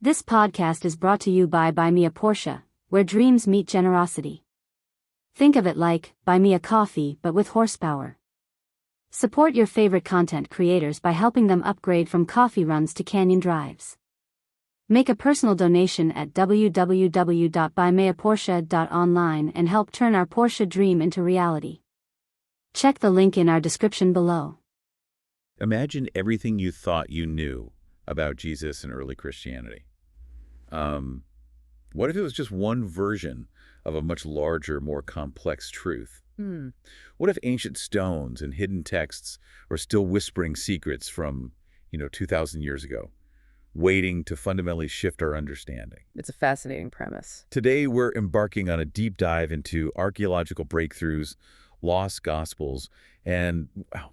This podcast is brought to you by Buy Me a Porsche, where dreams meet generosity. Think of it like Buy Me a Coffee, but with horsepower. Support your favorite content creators by helping them upgrade from coffee runs to canyon drives. Make a personal donation at www.buymeaporsche.online and help turn our Porsche dream into reality. Check the link in our description below. Imagine everything you thought you knew about Jesus and early Christianity. What if it was just one version of a much larger, more complex truth? What if ancient stones and hidden texts are still whispering secrets from, 2,000 years ago, waiting to fundamentally shift our understanding? It's a fascinating premise. Today, we're embarking on a deep dive into archaeological breakthroughs, lost gospels, and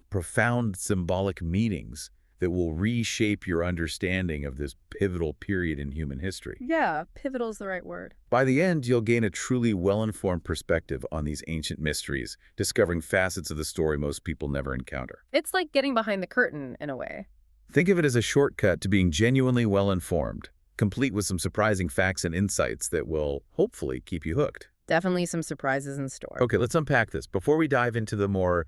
profound symbolic meanings that will reshape your understanding of this pivotal period in human history. Yeah, pivotal is the right word. By the end, you'll gain a truly well-informed perspective on these ancient mysteries, discovering facets of the story most people never encounter. It's like getting behind the curtain, in a way. Think of it as a shortcut to being genuinely well-informed, complete with some surprising facts and insights that will hopefully keep you hooked. Definitely some surprises in store. Okay, let's unpack this. Before we dive into the more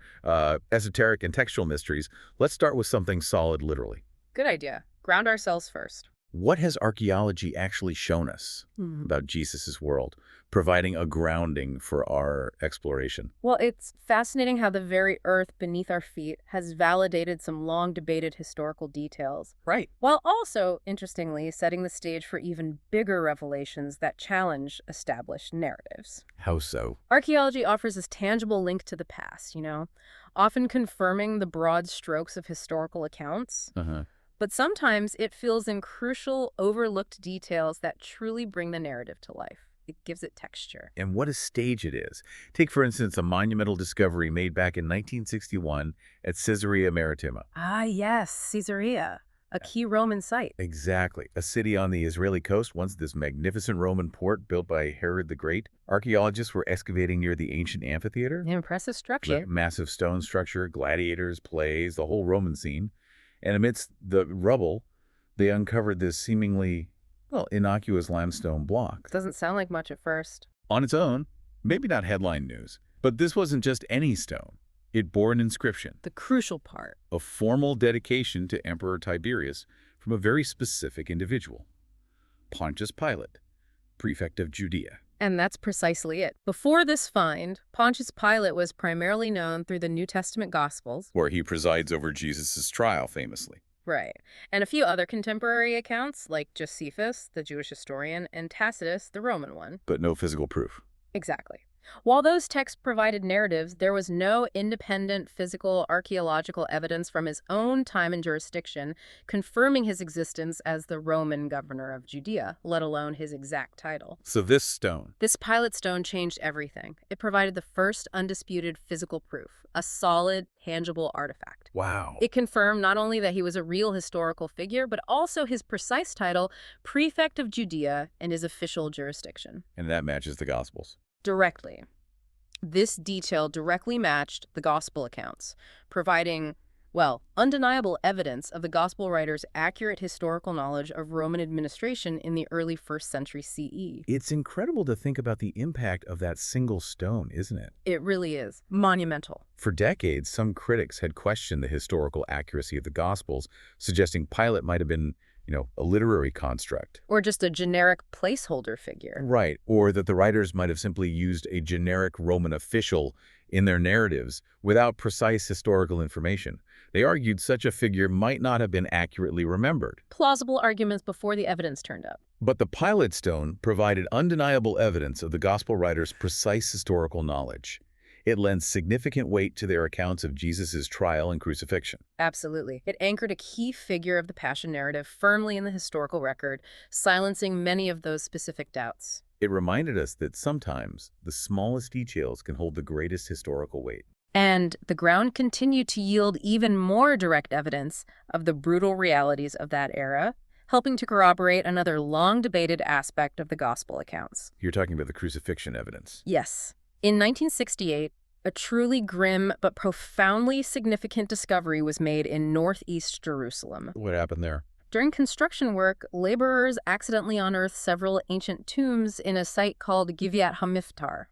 esoteric and textual mysteries, let's start with something solid literally. Good idea. Ground ourselves first. What has archaeology actually shown us about Jesus' world, providing a grounding for our exploration? Well, it's fascinating how the very earth beneath our feet has validated some long-debated historical details. Right. While also, interestingly, setting the stage for even bigger revelations that challenge established narratives. How so? Archaeology offers this tangible link to the past, often confirming the broad strokes of historical accounts. But sometimes it fills in crucial, overlooked details that truly bring the narrative to life. It gives it texture. And what a stage it is. Take, for instance, a monumental discovery made back in 1961 at Caesarea Maritima. Ah, yes, Caesarea, a key Roman site. Exactly. A city on the Israeli coast, once this magnificent Roman port built by Herod the Great. Archaeologists were excavating near the ancient amphitheater. Impressive structure. The massive stone structure, gladiators, plays, the whole Roman scene. And amidst the rubble, they uncovered this seemingly, innocuous limestone block. Doesn't sound like much at first. On its own, maybe not headline news, but this wasn't just any stone. It bore an inscription. The crucial part. A formal dedication to Emperor Tiberius from a very specific individual. Pontius Pilate, prefect of Judea. And that's precisely it. Before this find, Pontius Pilate was primarily known through the New Testament Gospels, Where he presides over Jesus' trial, famously. right, and a few other contemporary accounts, like Josephus, the Jewish historian, and Tacitus, the Roman one. But no physical proof. Exactly. While those texts provided narratives, there was no independent physical archaeological evidence from his own time and jurisdiction confirming his existence as the Roman governor of Judea, let alone his exact title. So this stone, This Pilate stone changed everything. It provided the first undisputed physical proof, a solid, tangible artifact. wow. It confirmed not only that he was a real historical figure, but also his precise title, prefect of Judea, and his official jurisdiction. And that matches the Gospels. Directly. This detail directly matched the gospel accounts, providing, undeniable evidence of the gospel writer's accurate historical knowledge of Roman administration in the early 1st century CE. It's incredible to think about the impact of that single stone, isn't it? It really is monumental. For decades, some critics had questioned the historical accuracy of the Gospels, suggesting Pilate might have been, a literary construct. Or just a generic placeholder figure. Right, or that the writers might have simply used a generic Roman official in their narratives without precise historical information. They argued such a figure might not have been accurately remembered. Plausible arguments before the evidence turned up. But the Pilate stone provided undeniable evidence of the Gospel writers' precise historical knowledge. It lends significant weight to their accounts of Jesus' trial and crucifixion. Absolutely. It anchored a key figure of the Passion narrative firmly in the historical record, silencing many of those specific doubts. It reminded us that sometimes the smallest details can hold the greatest historical weight. And the ground continued to yield even more direct evidence of the brutal realities of that era, helping to corroborate another long-debated aspect of the gospel accounts. You're talking about the crucifixion evidence. Yes. In 1968, a truly grim but profoundly significant discovery was made in northeast Jerusalem. What happened there? During construction work, laborers accidentally unearthed several ancient tombs in a site called Giviat HaMiftar.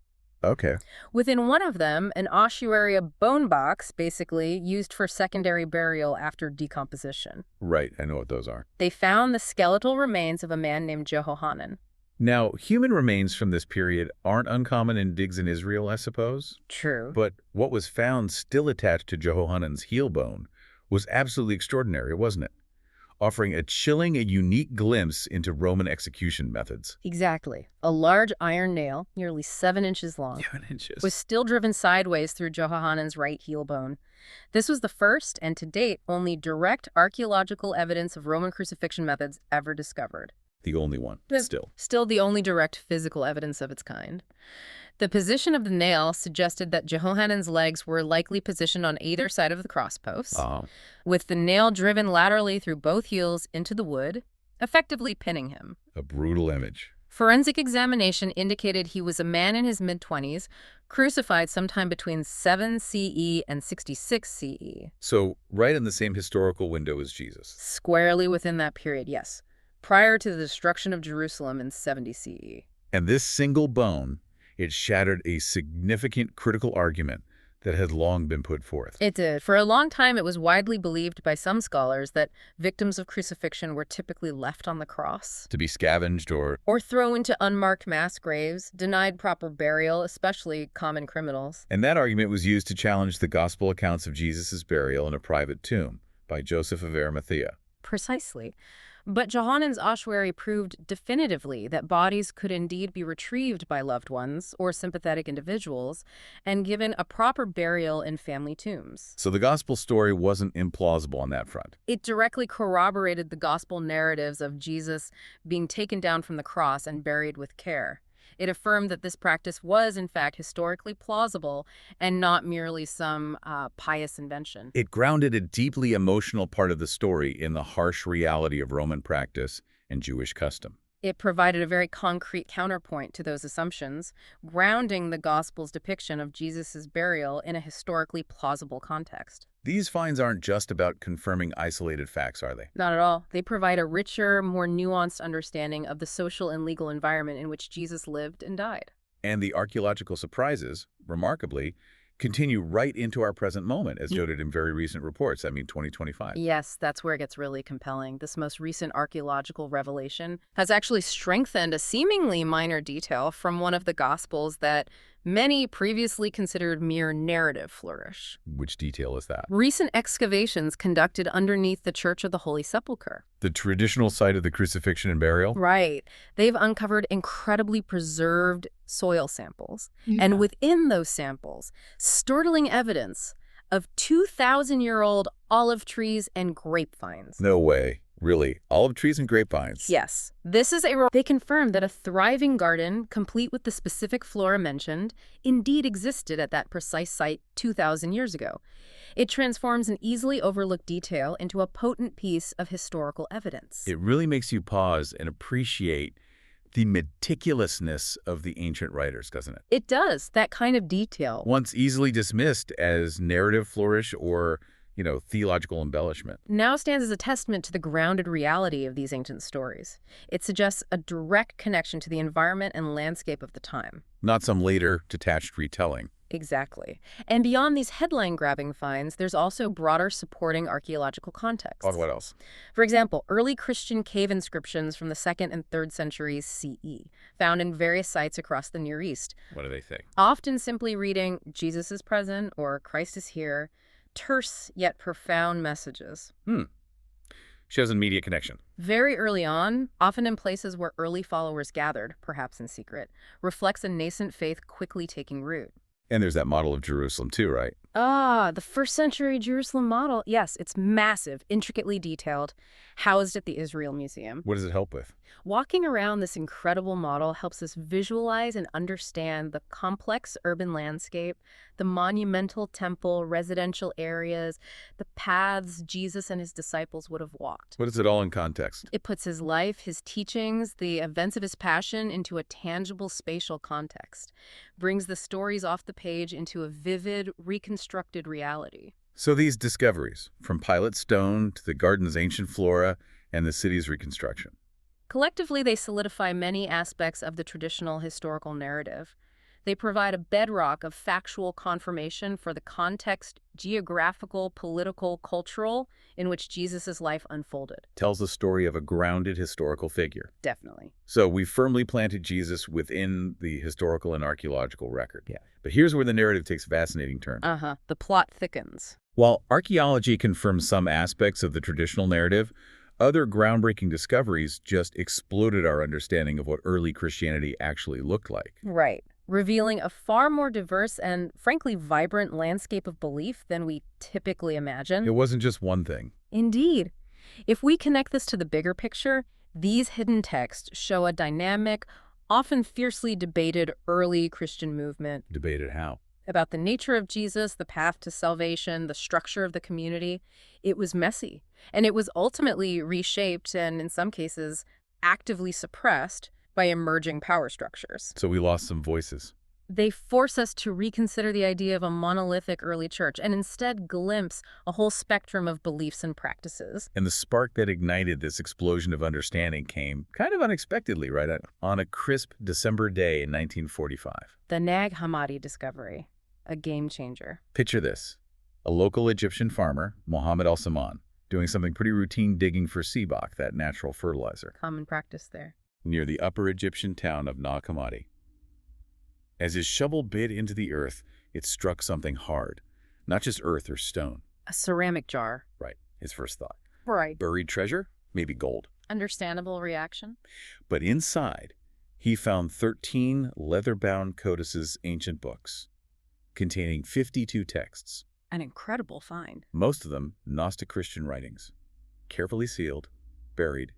Okay. Within one of them, an ossuary, a bone box, basically, used for secondary burial after decomposition. Right, I know what those are. They found the skeletal remains of a man named Jehohanan. Now, human remains from this period aren't uncommon in digs in Israel, I suppose. True. But what was found still attached to Jehohanan's heel bone was absolutely extraordinary, wasn't it? Offering a chilling and unique glimpse into Roman execution methods. Exactly. A large iron nail, nearly 7 inches long, 7 inches. was still driven sideways through Jehohanan's right heel bone. This was the first, and to date, only direct archaeological evidence of Roman crucifixion methods ever discovered. The only one, still. Still the only direct physical evidence of its kind. The position of the nail suggested that Jehohanan's legs were likely positioned on either side of the crosspost, with the nail driven laterally through both heels into the wood, effectively pinning him. A brutal image. Forensic examination indicated he was a man in his mid-20s, crucified sometime between 7 CE and 66 CE. So, right in the same historical window as Jesus. Squarely within that period, yes, prior to the destruction of Jerusalem in 70 CE. And this single bone, it shattered a significant critical argument that had long been put forth. It did. For a long time, it was widely believed by some scholars that victims of crucifixion were typically left on the cross. To be scavenged or thrown into unmarked mass graves, denied proper burial, especially common criminals. And that argument was used to challenge the gospel accounts of Jesus' burial in a private tomb by Joseph of Arimathea. Precisely. But Johanan's ossuary proved definitively that bodies could indeed be retrieved by loved ones or sympathetic individuals and given a proper burial in family tombs. So the gospel story wasn't implausible on that front. It directly corroborated the gospel narratives of Jesus being taken down from the cross and buried with care. It affirmed that this practice was, in fact, historically plausible and not merely some pious invention. It grounded a deeply emotional part of the story in the harsh reality of Roman practice and Jewish custom. It provided a very concrete counterpoint to those assumptions, grounding the Gospel's depiction of Jesus' burial in a historically plausible context. These finds aren't just about confirming isolated facts, are they? Not at all. They provide a richer, more nuanced understanding of the social and legal environment in which Jesus lived and died. And the archaeological surprises, remarkably, continue right into our present moment, as noted in very recent reports, 2025. Yes, that's where it gets really compelling. This most recent archaeological revelation has actually strengthened a seemingly minor detail from one of the Gospels that many previously considered mere narrative flourish. Which detail is that? Recent excavations conducted underneath the Church of the Holy Sepulchre. The traditional site of the crucifixion and burial? Right. They've uncovered incredibly preserved soil samples. And within those samples, startling evidence of 2,000-year-old olive trees and grapevines. No way. Really? Olive trees and grapevines? Yes. They confirmed that a thriving garden, complete with the specific flora mentioned, indeed existed at that precise site 2,000 years ago. It transforms an easily overlooked detail into a potent piece of historical evidence. It really makes you pause and appreciate the meticulousness of the ancient writers, doesn't it? It does. That kind of detail. Once easily dismissed as narrative flourish or theological embellishment. Now stands as a testament to the grounded reality of these ancient stories. It suggests a direct connection to the environment and landscape of the time. Not some later detached retelling. Exactly. And beyond these headline-grabbing finds, there's also broader supporting archaeological context. What else? For example, early Christian cave inscriptions from the 2nd and 3rd centuries CE, found in various sites across the Near East. What do they say? Often simply reading, Jesus is present or Christ is here. Terse yet profound messages. Shows an immediate connection. Very early on, often in places where early followers gathered, perhaps in secret, reflects a nascent faith quickly taking root. And there's that model of Jerusalem too, right? The 1st century Jerusalem model. Yes, it's massive, intricately detailed, housed at the Israel Museum. What does it help with? Walking around this incredible model helps us visualize and understand the complex urban landscape, the monumental temple, residential areas, the paths Jesus and his disciples would have walked. What is it all in context? It puts his life, his teachings, the events of his passion into a tangible spatial context, brings the stories off the page into a vivid, reconstructed reality. So these discoveries, from Pilate stone to the garden's ancient flora and the city's reconstruction. Collectively, they solidify many aspects of the traditional historical narrative. They provide a bedrock of factual confirmation for the context, geographical, political, cultural, in which Jesus' life unfolded. Tells the story of a grounded historical figure. Definitely. So we firmly planted Jesus within the historical and archaeological record. Yeah. But here's where the narrative takes a fascinating turn. The plot thickens. While archaeology confirms some aspects of the traditional narrative, other groundbreaking discoveries just exploded our understanding of what early Christianity actually looked like. Right. Revealing a far more diverse and, frankly, vibrant landscape of belief than we typically imagine. It wasn't just one thing. Indeed. If we connect this to the bigger picture, these hidden texts show a dynamic, often fiercely debated early Christian movement. Debated how? About the nature of Jesus, the path to salvation, the structure of the community. It was messy, and it was ultimately reshaped and, in some cases, actively suppressed by emerging power structures. So we lost some voices. They force us to reconsider the idea of a monolithic early church and instead glimpse a whole spectrum of beliefs and practices. And the spark that ignited this explosion of understanding came kind of unexpectedly, right? On a crisp December day in 1945. The Nag Hammadi discovery, a game changer. Picture this. A local Egyptian farmer, Mohammed al-Saman, doing something pretty routine digging for sebach, that natural fertilizer. Common practice there. Near the upper Egyptian town of Nag Hammadi. As his shovel bit into the earth, it struck something hard. Not just earth or stone. A ceramic jar. Right, his first thought. Right. Buried treasure? Maybe gold. Understandable reaction. But inside, he found 13 leather-bound codices, ancient books, containing 52 texts. An incredible find. Most of them Gnostic Christian writings. Carefully sealed, buried,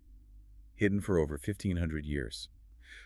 hidden for over 1,500 years,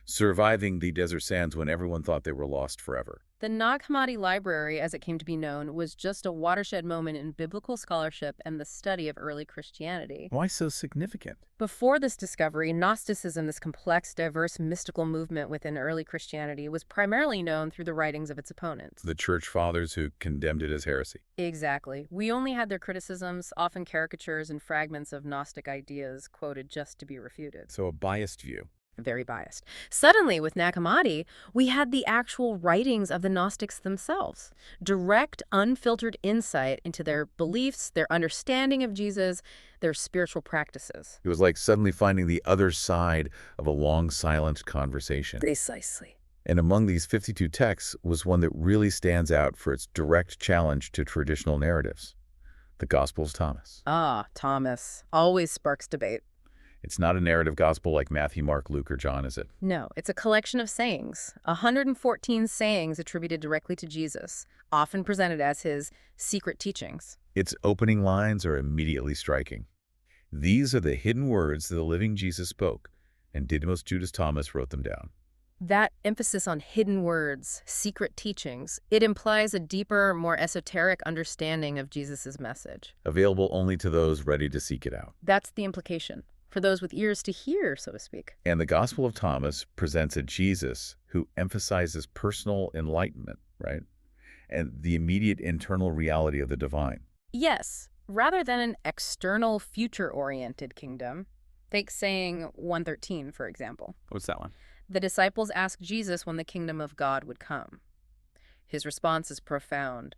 surviving the desert sands when everyone thought they were lost forever. The Nag Hammadi Library, as it came to be known, was just a watershed moment in biblical scholarship and the study of early Christianity. Why so significant? Before this discovery, Gnosticism, this complex, diverse, mystical movement within early Christianity, was primarily known through the writings of its opponents. The church fathers who condemned it as heresy. Exactly. We only had their criticisms, often caricatures and fragments of Gnostic ideas, quoted just to be refuted. So a biased view. Very biased. Suddenly, with Nag Hammadi, we had the actual writings of the Gnostics themselves. Direct, unfiltered insight into their beliefs, their understanding of Jesus, their spiritual practices. It was like suddenly finding the other side of a long, silent conversation. Precisely. And among these 52 texts was one that really stands out for its direct challenge to traditional narratives. The Gospels of Thomas. Ah, Thomas. Always sparks debate. It's not a narrative gospel like Matthew, Mark, Luke, or John, is it? No, it's a collection of sayings, 114 sayings attributed directly to Jesus, often presented as his secret teachings. Its opening lines are immediately striking. These are the hidden words that the living Jesus spoke, and Didymus Judas Thomas wrote them down. That emphasis on hidden words, secret teachings, it implies a deeper, more esoteric understanding of Jesus' message. Available only to those ready to seek it out. That's the implication. For those with ears to hear, so to speak. And the Gospel of Thomas presents a Jesus who emphasizes personal enlightenment, right? And the immediate internal reality of the divine. Yes, rather than an external, future-oriented kingdom. Take saying 113, for example. What's that one? The disciples asked Jesus when the kingdom of God would come. His response is profound.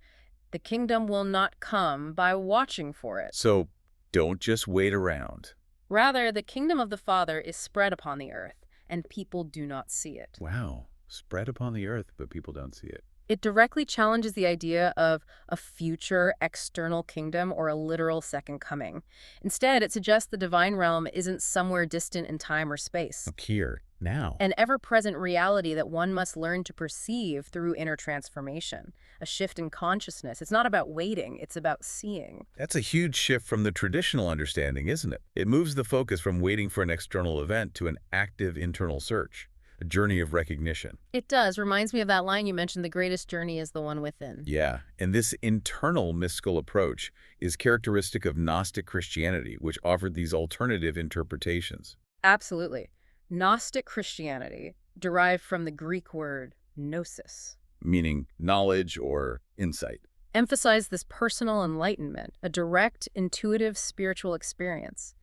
The kingdom will not come by watching for it. So don't just wait around. Rather, the kingdom of the Father is spread upon the earth, and people do not see it. Wow. Spread upon the earth, but people don't see it. It directly challenges the idea of a future external kingdom or a literal second coming. Instead, it suggests the divine realm isn't somewhere distant in time or space. Here, now. An ever-present reality that one must learn to perceive through inner transformation, a shift in consciousness. It's not about waiting, it's about seeing. That's a huge shift from the traditional understanding, isn't it? It moves the focus from waiting for an external event to an active internal search, a journey of recognition. It does. Reminds me of that line you mentioned, the greatest journey is the one within. Yeah, and this internal mystical approach is characteristic of Gnostic Christianity, which offered these alternative interpretations. Absolutely. Gnostic Christianity, derived from the Greek word gnosis, meaning knowledge or insight, emphasized this personal enlightenment, a direct, intuitive spiritual experience.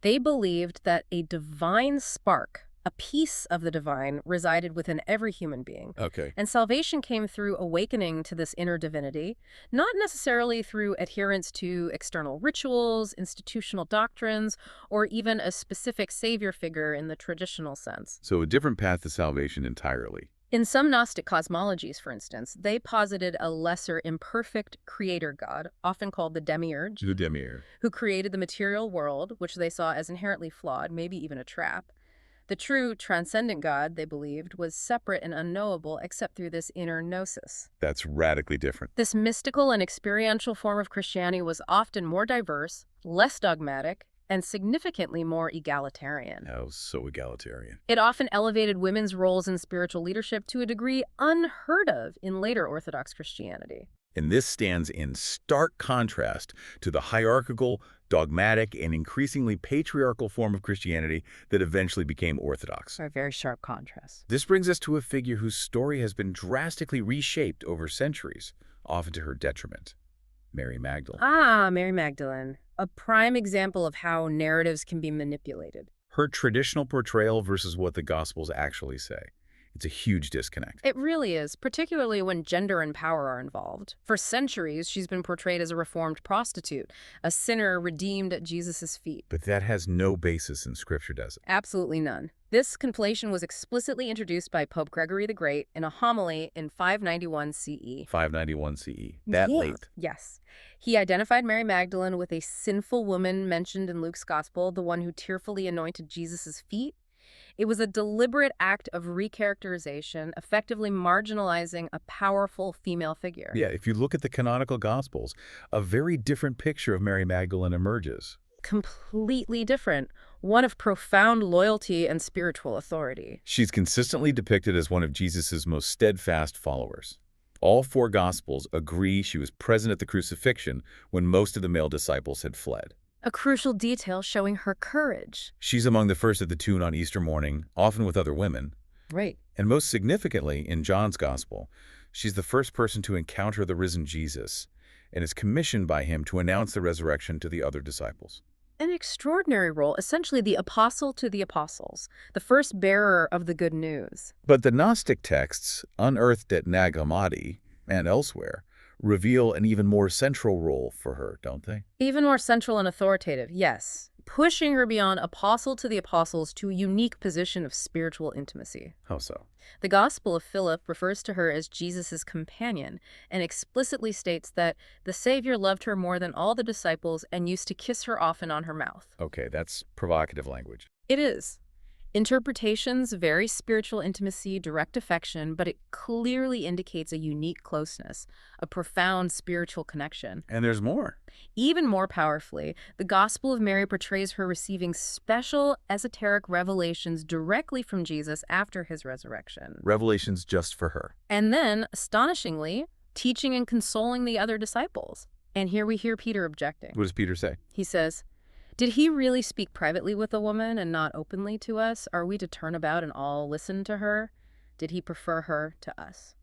They believed that a divine spark, a piece of the divine, resided within every human being. Okay. And salvation came through awakening to this inner divinity, not necessarily through adherence to external rituals, institutional doctrines, or even a specific savior figure in the traditional sense. So a different path to salvation entirely. In some Gnostic cosmologies, for instance, they posited a lesser imperfect creator god, often called the demiurge, The demiurge. who created the material world, which they saw as inherently flawed, maybe even a trap. The true transcendent God, they believed, was separate and unknowable except through this inner gnosis. That's radically different. This mystical and experiential form of Christianity was often more diverse, less dogmatic, and significantly more egalitarian. Oh, so egalitarian. It often elevated women's roles in spiritual leadership to a degree unheard of in later Orthodox Christianity. And this stands in stark contrast to the hierarchical, dogmatic, and increasingly patriarchal form of Christianity that eventually became Orthodox. A very sharp contrast. This brings us to a figure whose story has been drastically reshaped over centuries, often to her detriment. Mary Magdalene. Ah, Mary Magdalene. A prime example of how narratives can be manipulated. Her traditional portrayal versus what the Gospels actually say. It's a huge disconnect. It really is, particularly when gender and power are involved. For centuries, she's been portrayed as a reformed prostitute, a sinner redeemed at Jesus' feet. But that has no basis in Scripture, does it? Absolutely none. This conflation was explicitly introduced by Pope Gregory the Great in a homily in 591 CE. 591 CE. That late. Yes. He identified Mary Magdalene with a sinful woman mentioned in Luke's Gospel, the one who tearfully anointed Jesus' feet. It was a deliberate act of recharacterization, effectively marginalizing a powerful female figure. Yeah, if you look at the canonical Gospels, a very different picture of Mary Magdalene emerges. Completely different. One of profound loyalty and spiritual authority. She's consistently depicted as one of Jesus' most steadfast followers. All four Gospels agree she was present at the crucifixion when most of the male disciples had fled. A crucial detail showing her courage. She's among the first at the tomb on Easter morning, often with other women. Right. And most significantly, in John's Gospel, she's the first person to encounter the risen Jesus and is commissioned by him to announce the resurrection to the other disciples. An extraordinary role, essentially the apostle to the apostles, the first bearer of the good news. But the Gnostic texts, unearthed at Nag Hammadi and elsewhere, reveal an even more central role for her, don't they? Even more central and authoritative, yes. Pushing her beyond apostle to the apostles to a unique position of spiritual intimacy. How so? The Gospel of Philip refers to her as Jesus' companion and explicitly states that the Savior loved her more than all the disciples and used to kiss her often on her mouth. Okay, that's provocative language. It is. Interpretations vary spiritual intimacy, direct affection, but it clearly indicates a unique closeness, a profound spiritual connection. And there's more. Even more powerfully, the Gospel of Mary portrays her receiving special esoteric revelations directly from Jesus after his resurrection. Revelations just for her. And then, astonishingly, teaching and consoling the other disciples. And here we hear Peter objecting. What does Peter say? He says, "Did he really speak privately with a woman and not openly to us? Are we to turn about and all listen to her? Did he prefer her to us?"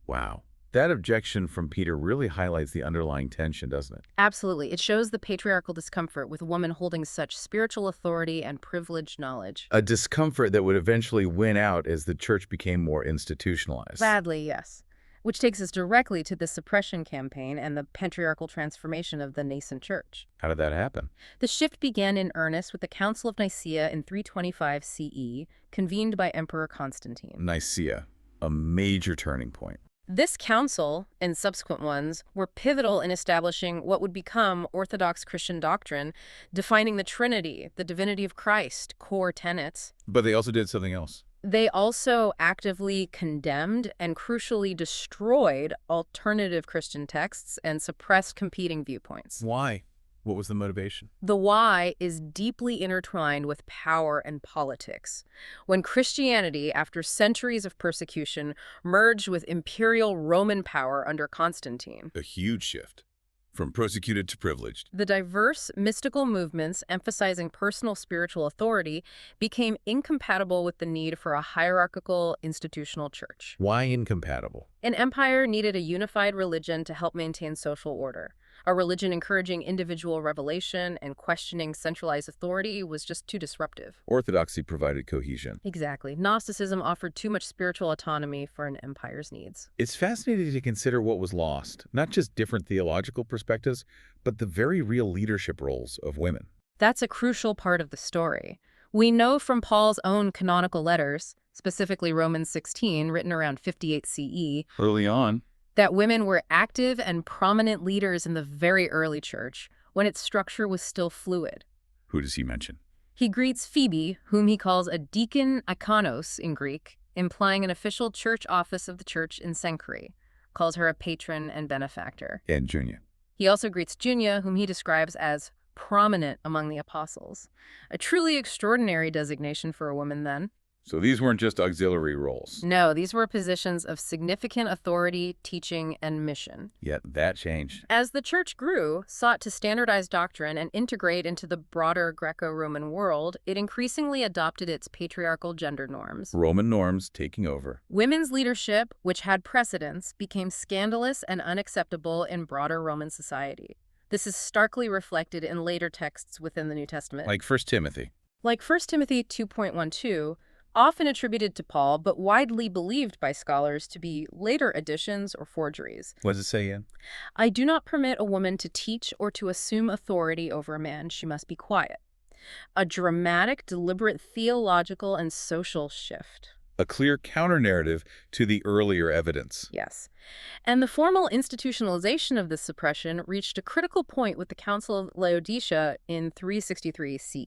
Wow. That objection from Peter really highlights the underlying tension, doesn't it? Absolutely. It shows the patriarchal discomfort with a woman holding such spiritual authority and privileged knowledge. A discomfort that would eventually win out as the church became more institutionalized. Sadly, yes. Which takes us directly to the suppression campaign and the patriarchal transformation of the nascent church. How did that happen? The shift began in earnest with the Council of Nicaea in 325 CE, convened by Emperor Constantine. Nicaea, a major turning point. This council, and subsequent ones, were pivotal in establishing what would become Orthodox Christian doctrine, defining the Trinity, the divinity of Christ, core tenets. But they also did something else. They also actively condemned and crucially destroyed alternative Christian texts and suppressed competing viewpoints. Why? What was the motivation? The why is deeply intertwined with power and politics. When Christianity, after centuries of persecution, merged with imperial Roman power under Constantine, A huge shift. From persecuted to privileged. the diverse mystical movements emphasizing personal spiritual authority became incompatible with the need for a hierarchical institutional church. Why incompatible? An empire needed a unified religion to help maintain social order. A religion encouraging individual revelation and questioning centralized authority was just too disruptive. Orthodoxy provided cohesion. Exactly. Gnosticism offered too much spiritual autonomy for an empire's needs. It's fascinating to consider what was lost, not just different theological perspectives, but the very real leadership roles of women. That's a crucial part of the story. We know from Paul's own canonical letters, specifically Romans 16, written around 58 CE, Early on, that women were active and prominent leaders in the very early church, when its structure was still fluid. who does he mention? He greets Phoebe, whom he calls a deacon ikonos in Greek, implying an official church office of the church in Cenchreae, calls her a patron and benefactor. And Junia. He also greets Junia, whom he describes as prominent among the apostles. A truly extraordinary designation for a woman then. So these weren't just auxiliary roles. No, these were positions of significant authority, teaching, and mission. Yet that changed. As the church grew, sought to standardize doctrine and integrate into the broader Greco-Roman world, it increasingly adopted its patriarchal gender norms. Roman norms taking over. Women's leadership, which had precedence, became scandalous and unacceptable in broader Roman society. This is starkly reflected in later texts within the New Testament. Like 1 Timothy. Like 1 Timothy 2.12, often attributed to Paul, but widely believed by scholars to be later additions or forgeries. What does it say again? I do not permit a woman to teach or to assume authority over a man. She must be quiet. A dramatic, deliberate theological and social shift. A clear counter-narrative to the earlier evidence. Yes. And the formal institutionalization of this suppression reached a critical point with the Council of Laodicea in 363 CE.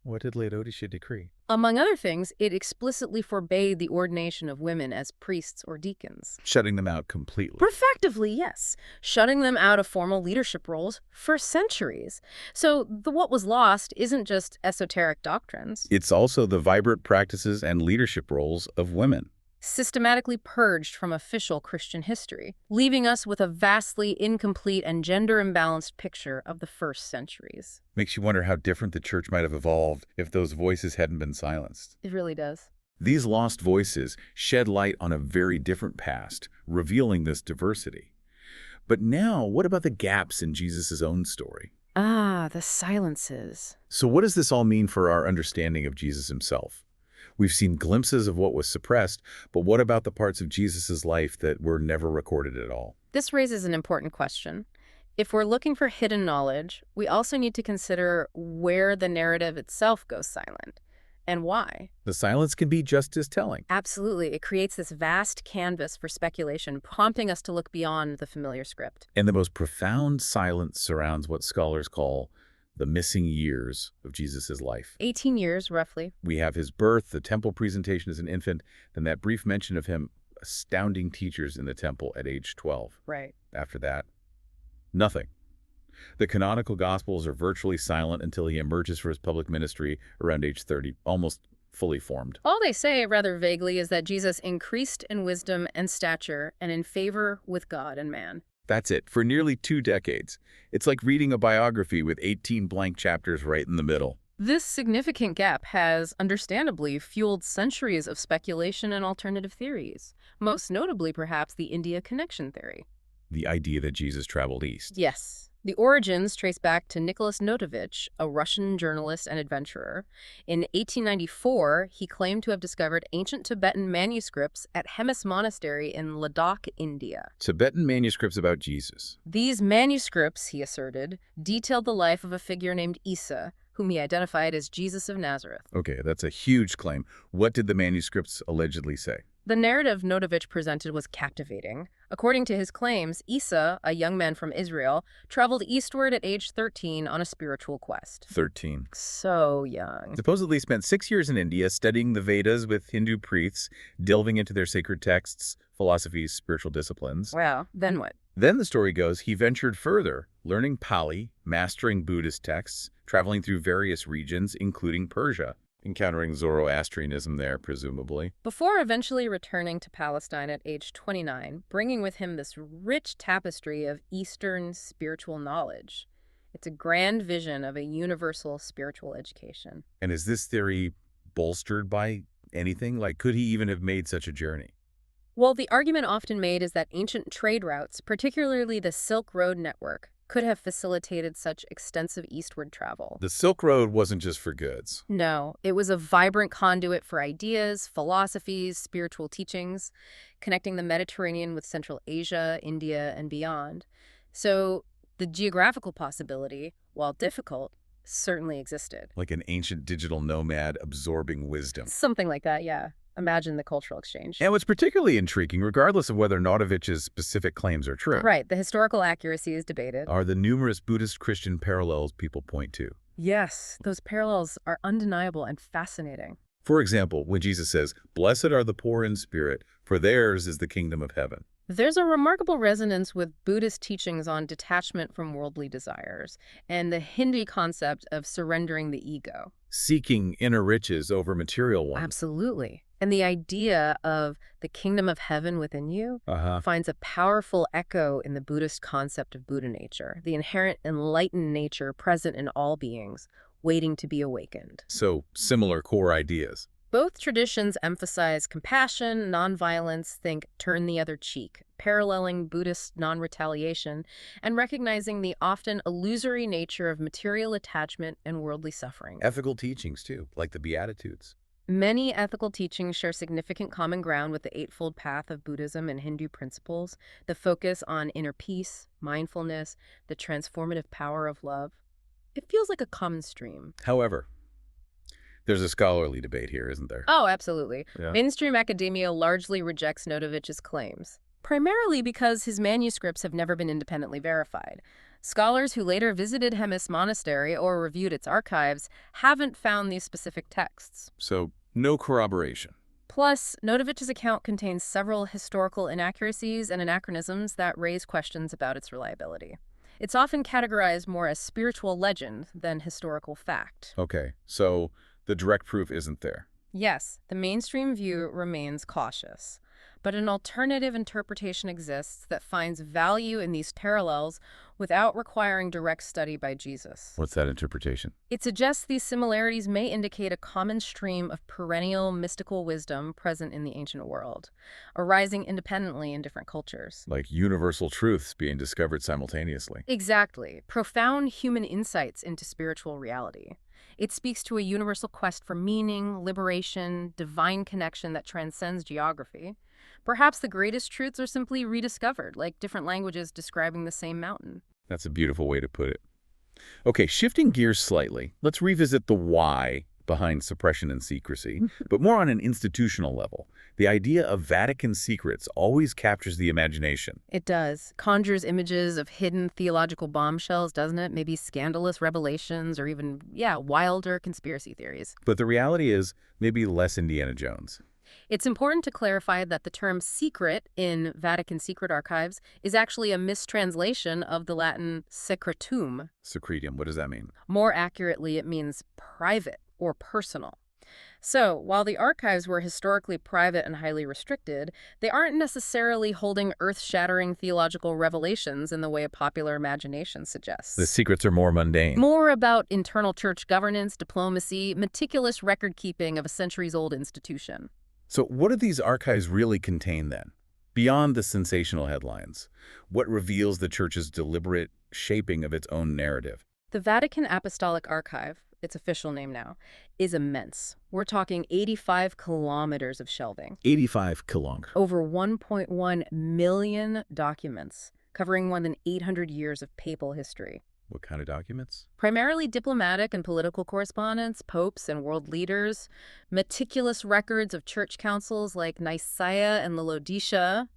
What did Laodicea decree? Among other things, it explicitly forbade the ordination of women as priests or deacons. Shutting them out completely. Perfectively, yes. Shutting them out of formal leadership roles for centuries. So what was lost isn't just esoteric doctrines. It's also the vibrant practices and leadership roles of women. Systematically purged from official Christian history, leaving us with a vastly incomplete and gender-imbalanced picture of the first centuries. Makes you wonder how different the church might have evolved if those voices hadn't been silenced. It really does. These lost voices shed light on a very different past, revealing this diversity. But now, what about the gaps in Jesus' own story? Ah, the silences. So what does this all mean for our understanding of Jesus himself? We've seen glimpses of what was suppressed, but what about the parts of Jesus' life that were never recorded at all? This raises an important question. If we're looking for hidden knowledge, we also need to consider where the narrative itself goes silent, and why. The silence can be just as telling. Absolutely. It creates this vast canvas for speculation, prompting us to look beyond the familiar script. And the most profound silence surrounds what scholars call the missing years of Jesus' life. 18 years, roughly. We have his birth, the temple presentation as an infant, then that brief mention of him astounding teachers in the temple at age 12. Right. After that, nothing. The canonical Gospels are virtually silent until he emerges for his public ministry around age 30, almost fully formed. All they say, rather vaguely, is that Jesus increased in wisdom and stature and in favor with God and man. That's it, for nearly 2 decades. It's like reading a biography with 18 blank chapters right in the middle. This significant gap has, understandably, fueled centuries of speculation and alternative theories, most notably, perhaps, the India connection theory. The idea that Jesus traveled east. Yes. The origins trace back to Nicholas Notovich, a Russian journalist and adventurer. In 1894, he claimed to have discovered ancient Tibetan manuscripts at Hemis Monastery in Ladakh, India. Tibetan manuscripts about Jesus. These manuscripts, he asserted, detailed the life of a figure named Isa, whom he identified as Jesus of Nazareth. Okay, that's a huge claim. What did the manuscripts allegedly say? The narrative Notovich presented was captivating. According to his claims, Isa, a young man from Israel, traveled eastward at age 13 on a spiritual quest. 13. So young. Supposedly spent 6 years in India studying the Vedas with Hindu priests, delving into their sacred texts, philosophies, spiritual disciplines. Wow, then what? Then the story goes, he ventured further, learning Pali, mastering Buddhist texts, traveling through various regions, including Persia, encountering Zoroastrianism there, presumably. Before eventually returning to Palestine at age 29, bringing with him this rich tapestry of Eastern spiritual knowledge. It's a grand vision of a universal spiritual education. And is this theory bolstered by anything? Like, could he even have made such a journey? Well, the argument often made is that ancient trade routes, particularly the Silk Road network, could have facilitated such extensive eastward travel. The Silk Road wasn't just for goods. No, it was a vibrant conduit for ideas, philosophies, spiritual teachings, connecting the Mediterranean with Central Asia, India, and beyond. So the geographical possibility, while difficult, certainly existed. Like an ancient digital nomad absorbing wisdom. Something like that, yeah. Imagine the cultural exchange. And what's particularly intriguing, regardless of whether Nautovich's specific claims are true, Right, the historical accuracy is debated. are the numerous Buddhist-Christian parallels people point to. Yes, those parallels are undeniable and fascinating. For example, when Jesus says, "Blessed are the poor in spirit, for theirs is the kingdom of heaven." There's a remarkable resonance with Buddhist teachings on detachment from worldly desires and the Hindu concept of surrendering the ego. Seeking inner riches over material ones. Absolutely. And the idea of the kingdom of heaven within you finds a powerful echo in the Buddhist concept of Buddha nature, the inherent enlightened nature present in all beings, waiting to be awakened. So, similar core ideas. Both traditions emphasize compassion, nonviolence, think turn the other cheek, paralleling Buddhist non-retaliation, and recognizing the often illusory nature of material attachment and worldly suffering. Ethical teachings, too, like the Beatitudes. Many ethical teachings share significant common ground with the Eightfold Path of Buddhism and Hindu principles, the focus on inner peace, mindfulness, the transformative power of love. It feels like a common stream. However, there's a scholarly debate here, isn't there? Oh, absolutely. Yeah. Mainstream academia largely rejects Nautovich's claims, primarily because his manuscripts have never been independently verified. Scholars who later visited Hemis Monastery or reviewed its archives haven't found these specific texts. So, no corroboration. Plus, Nautovich's account contains several historical inaccuracies and anachronisms that raise questions about its reliability. It's often categorized more as spiritual legend than historical fact. Okay, so the direct proof isn't there. Yes, the mainstream view remains cautious. But an alternative interpretation exists that finds value in these parallels without requiring direct study by Jesus. What's that interpretation? It suggests these similarities may indicate a common stream of perennial mystical wisdom present in the ancient world, arising independently in different cultures. Like universal truths being discovered simultaneously. Exactly. Profound human insights into spiritual reality. It speaks to a universal quest for meaning, liberation, divine connection that transcends geography. Perhaps the greatest truths are simply rediscovered, like different languages describing the same mountain. That's a beautiful way to put it. Okay, shifting gears slightly, let's revisit the why behind suppression and secrecy, but more on an institutional level. The idea of Vatican secrets always captures the imagination. It does. Conjures images of hidden theological bombshells, doesn't it? Maybe scandalous revelations or even, wilder conspiracy theories. But the reality is maybe less Indiana Jones. It's important to clarify that the term secret in Vatican secret archives is actually a mistranslation of the Latin secretum. Secretum, what does that mean? More accurately, it means private or personal. So, while the archives were historically private and highly restricted, they aren't necessarily holding earth-shattering theological revelations in the way a popular imagination suggests. The secrets are more mundane. More about internal church governance, diplomacy, meticulous record-keeping of a centuries-old institution. So what do these archives really contain then? Beyond the sensational headlines, what reveals the Church's deliberate shaping of its own narrative? The Vatican Apostolic Archive, its official name now, is immense. We're talking 85 kilometers of shelving. 85 kilometers. Over 1.1 million documents, covering more than 800 years of papal history. What kind of documents? Primarily diplomatic and political correspondence, popes and world leaders, meticulous records of church councils like Nicaea and Laodicea,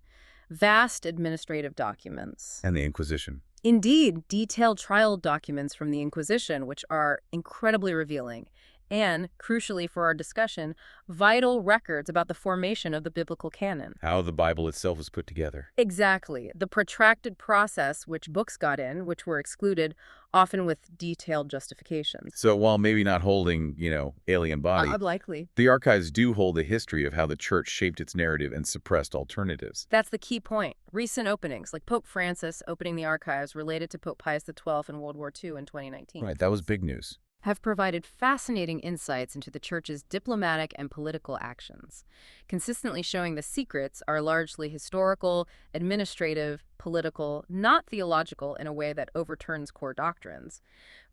vast administrative documents. And the Inquisition. Indeed, detailed trial documents from the Inquisition, which are incredibly revealing. And, crucially for our discussion, vital records about the formation of the biblical canon. How the Bible itself was put together. Exactly. The protracted process which books got in, which were excluded, often with detailed justifications. So while maybe not holding, alien body, Likely. the archives do hold a history of how the Church shaped its narrative and suppressed alternatives. That's the key point. Recent openings, like Pope Francis opening the archives related to Pope Pius XII in World War II in 2019. Right, that was big news. have provided fascinating insights into the Church's diplomatic and political actions, consistently showing the secrets are largely historical, administrative, political, not theological in a way that overturns core doctrines.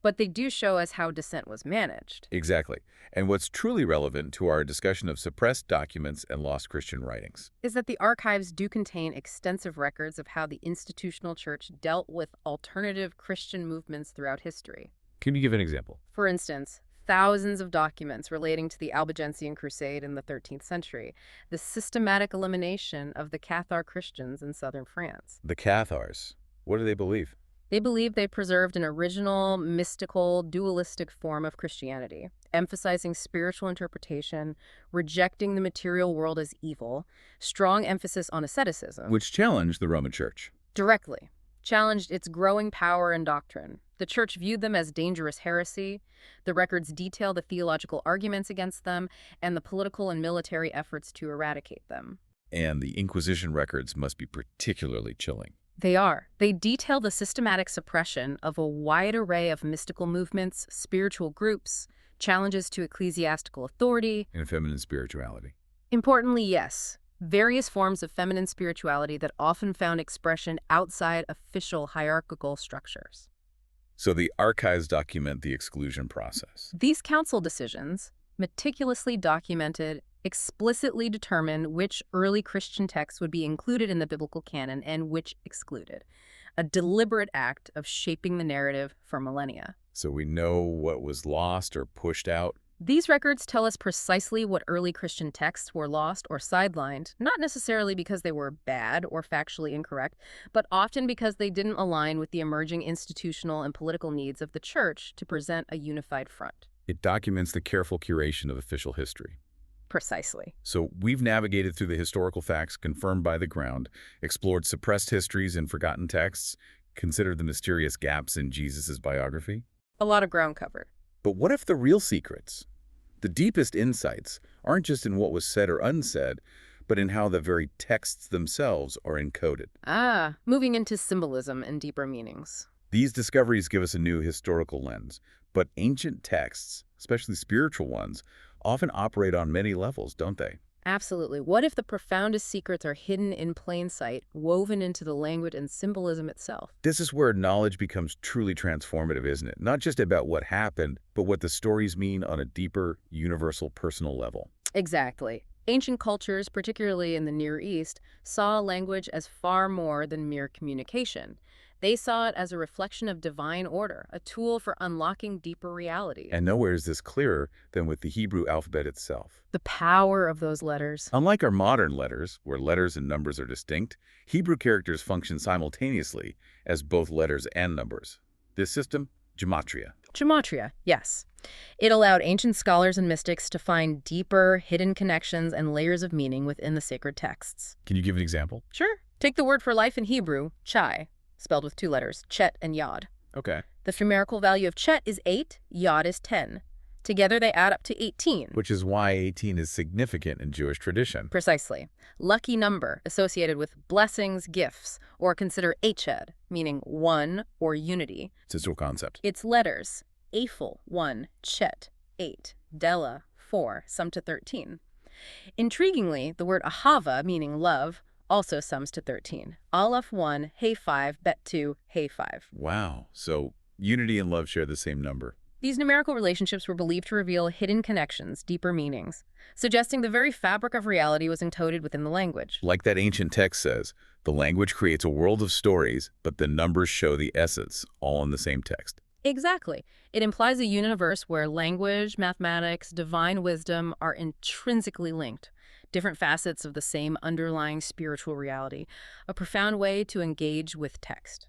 But they do show us how dissent was managed. Exactly. And what's truly relevant to our discussion of suppressed documents and lost Christian writings Is that the archives do contain extensive records of how the institutional church dealt with alternative Christian movements throughout history. Can you give an example? For instance, thousands of documents relating to the Albigensian Crusade in the 13th century, the systematic elimination of the Cathar Christians in southern France. The Cathars. What do they believe? They believed they preserved an original, mystical, dualistic form of Christianity, emphasizing spiritual interpretation, rejecting the material world as evil, strong emphasis on asceticism. Which challenged the Roman Church. Directly challenged its growing power and doctrine. The Church viewed them as dangerous heresy. The records detail the theological arguments against them and the political and military efforts to eradicate them. And the Inquisition records must be particularly chilling. They are. They detail the systematic suppression of a wide array of mystical movements, spiritual groups, challenges to ecclesiastical authority. And feminine spirituality. Importantly, yes, various forms of feminine spirituality that often found expression outside official hierarchical structures. So the archives document the exclusion process. These council decisions, meticulously documented, explicitly determine which early Christian texts would be included in the biblical canon and which excluded, a deliberate act of shaping the narrative for millennia. So we know what was lost or pushed out. These records tell us precisely what early Christian texts were lost or sidelined, not necessarily because they were bad or factually incorrect, but often because they didn't align with the emerging institutional and political needs of the Church to present a unified front. It documents the careful curation of official history. Precisely. So we've navigated through the historical facts confirmed by the ground, explored suppressed histories and forgotten texts, considered the mysterious gaps in Jesus' biography. A lot of ground covered. But what if the real secrets, the deepest insights, aren't just in what was said or unsaid, but in how the very texts themselves are encoded? Moving into symbolism and deeper meanings. These discoveries give us a new historical lens, but ancient texts, especially spiritual ones, often operate on many levels, don't they? Absolutely. What if the profoundest secrets are hidden in plain sight, woven into the language and symbolism itself? This is where knowledge becomes truly transformative, isn't it? Not just about what happened, but what the stories mean on a deeper, universal, personal level. Exactly. Ancient cultures, particularly in the Near East, saw language as far more than mere communication. They saw it as a reflection of divine order, a tool for unlocking deeper realities. And nowhere is this clearer than with the Hebrew alphabet itself. The power of those letters. Unlike our modern letters, where letters and numbers are distinct, Hebrew characters function simultaneously as both letters and numbers. This system, gematria. Gematria, yes. It allowed ancient scholars and mystics to find deeper, hidden connections and layers of meaning within the sacred texts. Can you give an example? Sure. Take the word for life in Hebrew, chai, spelled with two letters, chet and yod. Okay. The numerical value of chet is 8, yod is 10. Together they add up to 18. Which is why 18 is significant in Jewish tradition. Precisely. Lucky number associated with blessings, gifts, or consider eched, meaning one or unity. It's a dual concept. Its letters, aphel, 1, chet, 8, dela, 4, sum to 13. Intriguingly, the word ahava, meaning love, also sums to 13. Aleph 1, Hey 5, Bet 2, Hey 5. Wow. So unity and love share the same number. These numerical relationships were believed to reveal hidden connections, deeper meanings, suggesting the very fabric of reality was encoded within the language. Like that ancient text says, the language creates a world of stories, but the numbers show the essence, all in the same text. Exactly. It implies a universe where language, mathematics, divine wisdom are intrinsically linked. Different facets of the same underlying spiritual reality, a profound way to engage with text.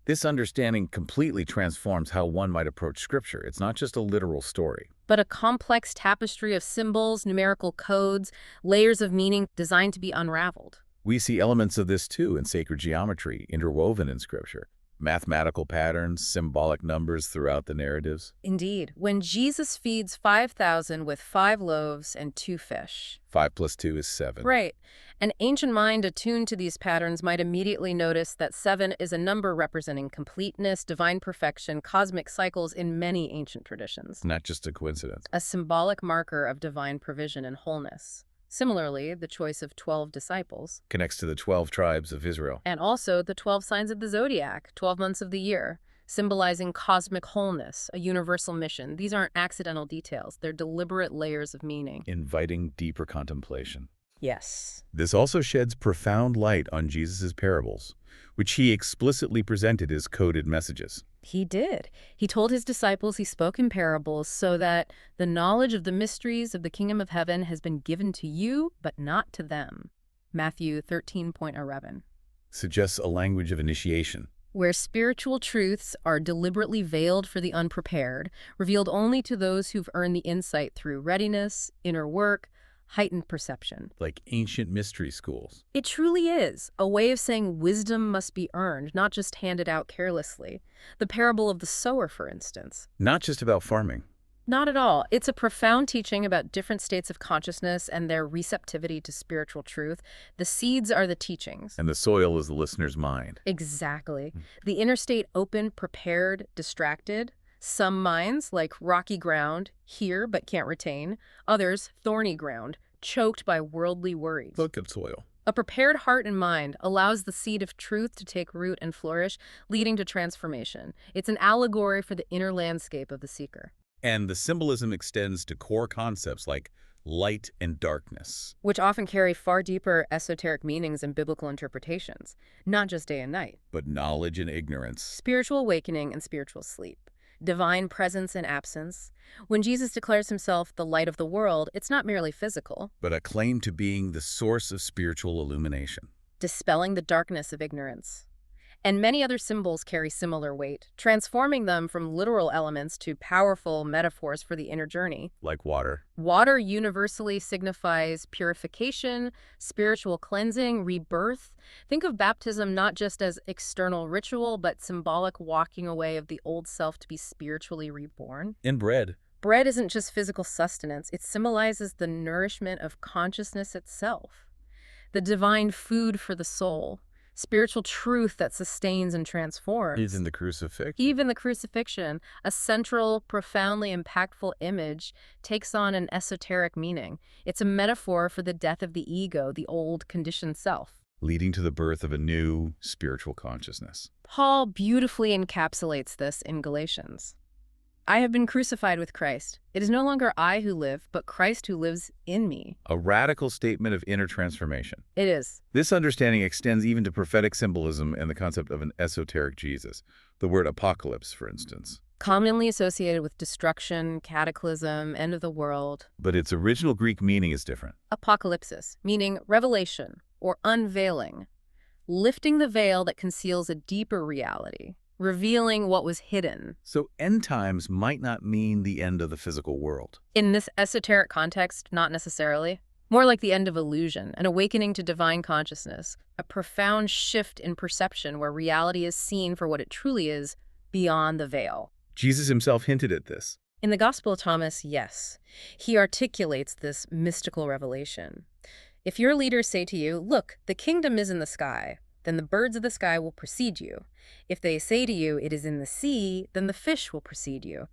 This understanding completely transforms how one might approach Scripture. It's not just a literal story, but a complex tapestry of symbols, numerical codes, layers of meaning designed to be unraveled. We see elements of this too in sacred geometry, interwoven in Scripture. Mathematical patterns, symbolic numbers throughout the narratives. Indeed. When Jesus feeds 5,000 with 5 loaves and 2 fish. 5 plus 2 is 7. Right. An ancient mind attuned to these patterns might immediately notice that 7 is a number representing completeness, divine perfection, cosmic cycles in many ancient traditions. Not just a coincidence. A symbolic marker of divine provision and wholeness. Similarly, the choice of 12 disciples Connects to the 12 tribes of Israel. and also the 12 signs of the zodiac, 12 months of the year, symbolizing cosmic wholeness, a universal mission. These aren't accidental details. They're deliberate layers of meaning. Inviting deeper contemplation. Yes. This also sheds profound light on Jesus' parables, which he explicitly presented as coded messages. He did. He told his disciples he spoke in parables so that the knowledge of the mysteries of the kingdom of heaven has been given to you, but not to them. Matthew 13:11. Suggests a language of initiation. Where spiritual truths are deliberately veiled for the unprepared, revealed only to those who've earned the insight through readiness, inner work, heightened perception. Like ancient mystery schools. It truly is a way of saying wisdom must be earned, not just handed out carelessly. The parable of the sower, for instance. Not just about farming. Not at all. It's a profound teaching about different states of consciousness and their receptivity to spiritual truth. The seeds are the teachings. And the soil is the listener's mind. Exactly. The inner state open, prepared, distracted. Some minds, like rocky ground, hear but can't retain. Others, thorny ground, choked by worldly worries. Look at soil. A prepared heart and mind allows the seed of truth to take root and flourish, leading to transformation. It's an allegory for the inner landscape of the seeker. And the symbolism extends to core concepts like light and darkness. Which often carry far deeper esoteric meanings and biblical interpretations, not just day and night. But knowledge and ignorance. Spiritual awakening and spiritual sleep. Divine presence and absence. When Jesus declares himself the light of the world, it's not merely physical. But a claim to being the source of spiritual illumination. Dispelling the darkness of ignorance. And many other symbols carry similar weight, transforming them from literal elements to powerful metaphors for the inner journey. Like water. Water universally signifies purification, spiritual cleansing, rebirth. Think of baptism not just as external ritual, but symbolic walking away of the old self to be spiritually reborn. And bread. Bread isn't just physical sustenance. It symbolizes the nourishment of consciousness itself, the divine food for the soul. Spiritual truth that sustains and transforms. Even the crucifixion. Even the crucifixion, a central, profoundly impactful image, takes on an esoteric meaning. It's a metaphor for the death of the ego, the old conditioned self. Leading to the birth of a new spiritual consciousness. Paul beautifully encapsulates this in Galatians. I have been crucified with Christ. It is no longer I who live, but Christ who lives in me. A radical statement of inner transformation. It is. This understanding extends even to prophetic symbolism and the concept of an esoteric Jesus. The word apocalypse, for instance. Commonly associated with destruction, cataclysm, end of the world. But its original Greek meaning is different. Apocalypsis, meaning revelation or unveiling. Lifting the veil that conceals a deeper reality. Revealing what was hidden. So end times might not mean the end of the physical world. In this esoteric context, not necessarily. More like the end of illusion, an awakening to divine consciousness, a profound shift in perception where reality is seen for what it truly is, beyond the veil. Jesus himself hinted at this. In the Gospel of Thomas, yes. He articulates this mystical revelation. If your leaders say to you, "Look, the kingdom is in the sky," then the birds of the sky will precede you. If they say to you, "It is in the sea," then the fish will precede you.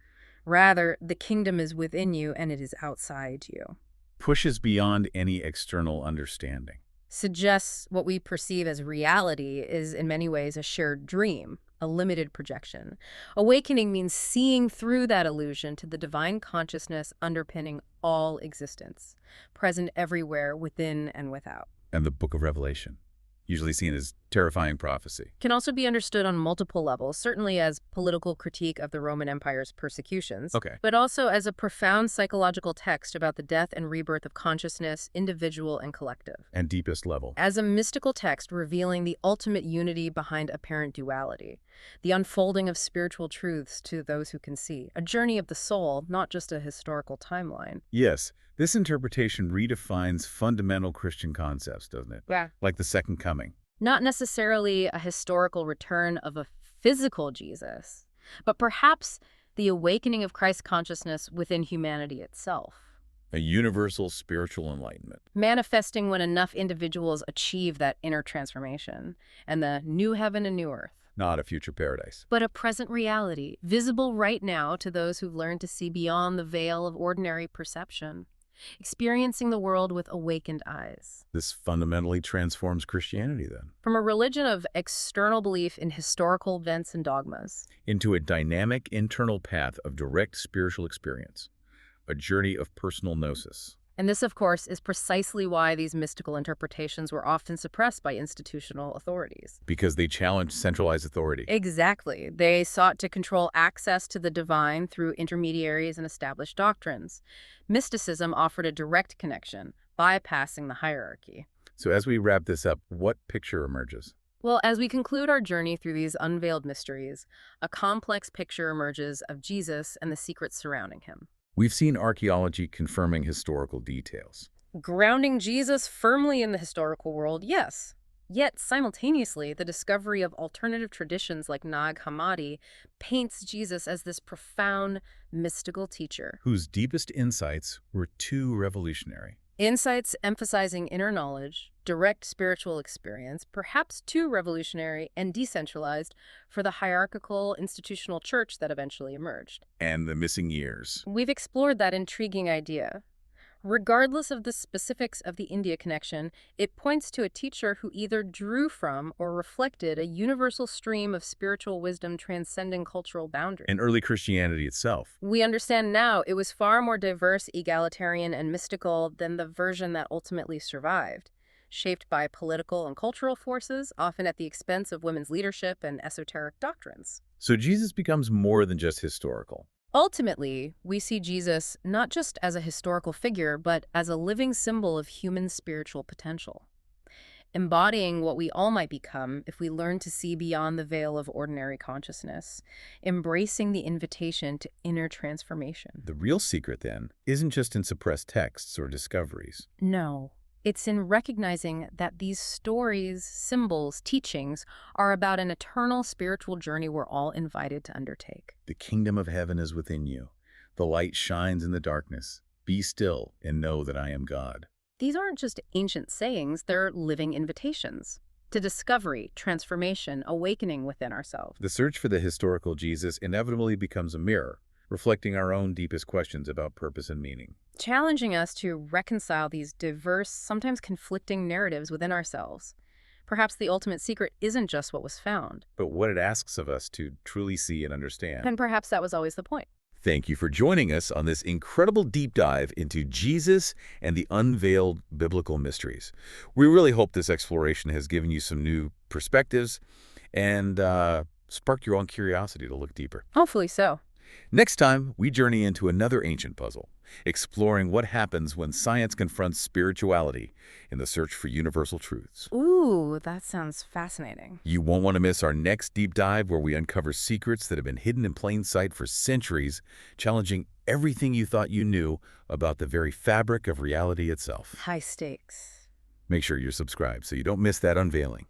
Rather, the kingdom is within you and it is outside you. Pushes beyond any external understanding. Suggests what we perceive as reality is in many ways a shared dream, a limited projection. Awakening means seeing through that illusion to the divine consciousness underpinning all existence, present everywhere, within and without. And the Book of Revelation, usually seen as terrifying prophecy. Can also be understood on multiple levels, certainly as political critique of the Roman Empire's persecutions, but also as a profound psychological text about the death and rebirth of consciousness, individual and collective. And deepest level. As a mystical text revealing the ultimate unity behind apparent duality, the unfolding of spiritual truths to those who can see, a journey of the soul, not just a historical timeline. Yes, this interpretation redefines fundamental Christian concepts, doesn't it? Yeah. Like the second coming. Not necessarily a historical return of a physical Jesus, but perhaps the awakening of Christ consciousness within humanity itself. A universal spiritual enlightenment. Manifesting when enough individuals achieve that inner transformation, and the new heaven and new earth. Not a future paradise, But a present reality, visible right now to those who've learned to see beyond the veil of ordinary perception, experiencing the world with awakened eyes. This fundamentally transforms Christianity, then, From a religion of external belief in historical events and dogmas, into a dynamic internal path of direct spiritual experience, a journey of personal gnosis. and this, of course, is precisely why these mystical interpretations were often suppressed by institutional authorities. Because they challenge centralized authority. Exactly. They sought to control access to the divine through intermediaries and established doctrines. Mysticism offered a direct connection, bypassing the hierarchy. So as we wrap this up, what picture emerges? Well, as we conclude our journey through these unveiled mysteries, a complex picture emerges of Jesus and the secrets surrounding him. We've seen archaeology confirming historical details. Grounding Jesus firmly in the historical world, yes. Yet, simultaneously, the discovery of alternative traditions like Nag Hammadi paints Jesus as this profound, mystical teacher. Whose deepest insights were too revolutionary. Insights emphasizing inner knowledge, direct spiritual experience, perhaps too revolutionary and decentralized for the hierarchical institutional church that eventually emerged. And the missing years. We've explored that intriguing idea. Regardless of the specifics of the India connection, it points to a teacher who either drew from or reflected a universal stream of spiritual wisdom transcending cultural boundaries. And early Christianity itself. We understand now it was far more diverse, egalitarian, and mystical than the version that ultimately survived, shaped by political and cultural forces, often at the expense of women's leadership and esoteric doctrines. So Jesus becomes more than just historical. Ultimately, we see Jesus not just as a historical figure, but as a living symbol of human spiritual potential, embodying what we all might become if we learn to see beyond the veil of ordinary consciousness, embracing the invitation to inner transformation. The real secret, then, isn't just in suppressed texts or discoveries. No. It's in recognizing that these stories, symbols, teachings are about an eternal spiritual journey we're all invited to undertake. The kingdom of heaven is within you. The light shines in the darkness. Be still and know that I am God. These aren't just ancient sayings, they're living invitations to discovery, transformation, awakening within ourselves. The search for the historical Jesus inevitably becomes a mirror, reflecting our own deepest questions about purpose and meaning. Challenging us to reconcile these diverse, sometimes conflicting narratives within ourselves. Perhaps the ultimate secret isn't just what was found, but what it asks of us to truly see and understand. and perhaps that was always the point. Thank you for joining us on this incredible deep dive into Jesus and the unveiled biblical mysteries. We really hope this exploration has given you some new perspectives and sparked your own curiosity to look deeper. Hopefully so. Next time, we journey into another ancient puzzle, exploring what happens when science confronts spirituality in the search for universal truths. Ooh, that sounds fascinating. You won't want to miss our next deep dive where we uncover secrets that have been hidden in plain sight for centuries, challenging everything you thought you knew about the very fabric of reality itself. High stakes. Make sure you're subscribed so you don't miss that unveiling.